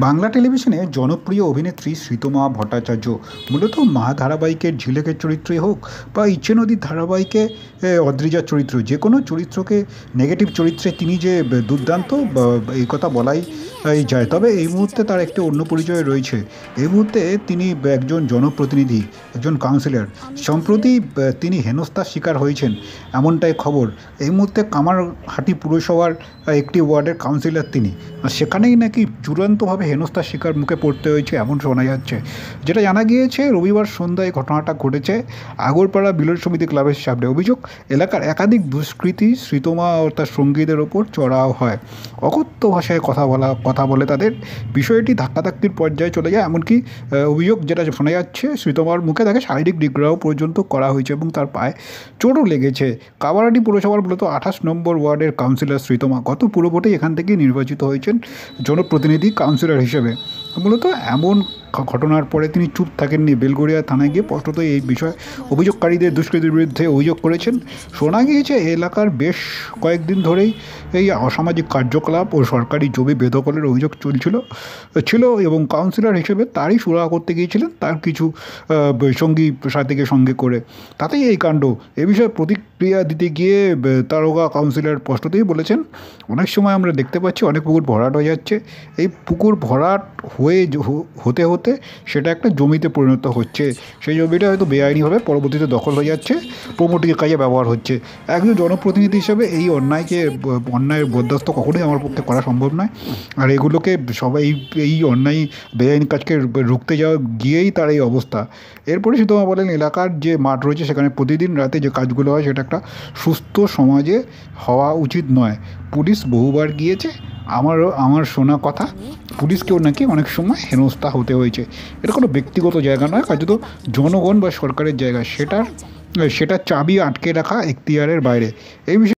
বাংলা টেলিভিশনে জনপ্রিয় অভিনেত্রী শ্রীতমা ভট্টাচার্য মূলত মা ধারাবাহিকের ঝিলেকের চরিত্রই হোক বা ইচ্ছে নদীর ধারাবাহিকে অদ্রিজার চরিত্র, যে কোনো চরিত্রকে নেগেটিভ চরিত্রে তিনি যে দুর্দান্ত এই কথা বলাই যায়। তবে এই মুহূর্তে তার একটি অন্য পরিচয় রয়েছে। এই মুহূর্তে তিনি একজন জনপ্রতিনিধি, একজন কাউন্সিলর। সম্প্রতি তিনি হেনস্থার শিকার হয়েছেন এমনটাই খবর। এই মুহূর্তে কামারহাটি পুরসভার একটি ওয়ার্ডের কাউন্সিলর তিনি, আর সেখানেই নাকি চূড়ান্তভাবে হেনস্থার শিকার মুখে পড়তে হয়েছে এমন শোনা যাচ্ছে। যেটা জানা গিয়েছে, রবিবার সন্ধ্যায় ঘটনাটা ঘটেছে আগরপাড়া বিলন সমিতি ক্লাবের সামনে। অভিযোগ, এলাকার একাধিক দুষ্কৃতী শ্রীতমা ও তার সঙ্গীদের ওপর চড়াও হয়, অকথ্য ভাষায় কথা বলে তাদের। বিষয়টি ধাক্কাধাক্কির পর্যায়ে চলে যায়। এমনকি অভিযোগ যেটা শোনা যাচ্ছে, শ্রীতমার মুখে তাকে শারীরিক নিগ্রহ পর্যন্ত করা হয়েছে এবং তার পায়ে চোটও লেগেছে। কামারহাটি পুরসভার মূলত 28 নম্বর ওয়ার্ডের কাউন্সিলর শ্রীতমা গত পুরভোটে এখান থেকে নির্বাচিত হয়েছেন জনপ্রতিনিধি কাউন্সিলর হিসেবে। মূলত এমন ঘটনার পরে তিনি চুপ থাকেননি, বেলগড়িয়া থানায় গিয়ে স্পষ্টত এই বিষয়ে অভিযোগকারীদের দুষ্কৃতীর বিরুদ্ধে অভিযোগ করেছেন। শোনা গিয়েছে এলাকার বেশ কয়েকদিন ধরেই এই অসামাজিক কার্যকলাপ ও সরকারি জমি বেদখলের অভিযোগ ছিল এবং কাউন্সিলর হিসেবে তারই সুরাহা করতে গিয়েছিলেন তার কিছু সঙ্গী সাথীকে সঙ্গে করে, তাতেই এই কাণ্ড। এ বিষয়ে প্রতিক্রিয়া দিতে গিয়ে তারকা কাউন্সিলর স্পষ্টতই বলেছেন, অনেক সময় আমরা দেখতে পাচ্ছি অনেক পুকুর ভরাট হয়ে যাচ্ছে। এই পুকুর ভরাট হতে হতে সেটা একটা জমিতে পরিণত হচ্ছে। সেই জমিটা হয়তো বেআইনিভাবে পরবর্তীতে দখল হয়ে যাচ্ছে, প্রমোটিংয়ের কাজে ব্যবহার হচ্ছে। একজন জনপ্রতিনিধি হিসেবে এই অন্যায়ের বরদাস্ত কখনোই আমার পক্ষে করা সম্ভব নয়। আর এগুলোকে সবাই এই অন্যায় বেআইনি কাজকে রুখতে গিয়েই তার এই অবস্থা। এরপরে সুতমা বলেন, এলাকার যে মাঠ রয়েছে সেখানে প্রতিদিন রাতে যে কাজগুলো হয় সেটা একটা সুস্থ সমাজে হওয়া উচিত নয়। পুলিশ বহুবার গিয়েছে, আমার শোনা কথা, পুলিশকেও নাকি অনেক সময় হেনস্থা হতে হয়েছে। এটা কোনো ব্যক্তিগত জায়গা নয়, কার্যত জনগণ বা সরকারের জায়গা, সেটার চাবি আটকে রাখা এখতিয়ারের বাইরে। এই বিষয়ে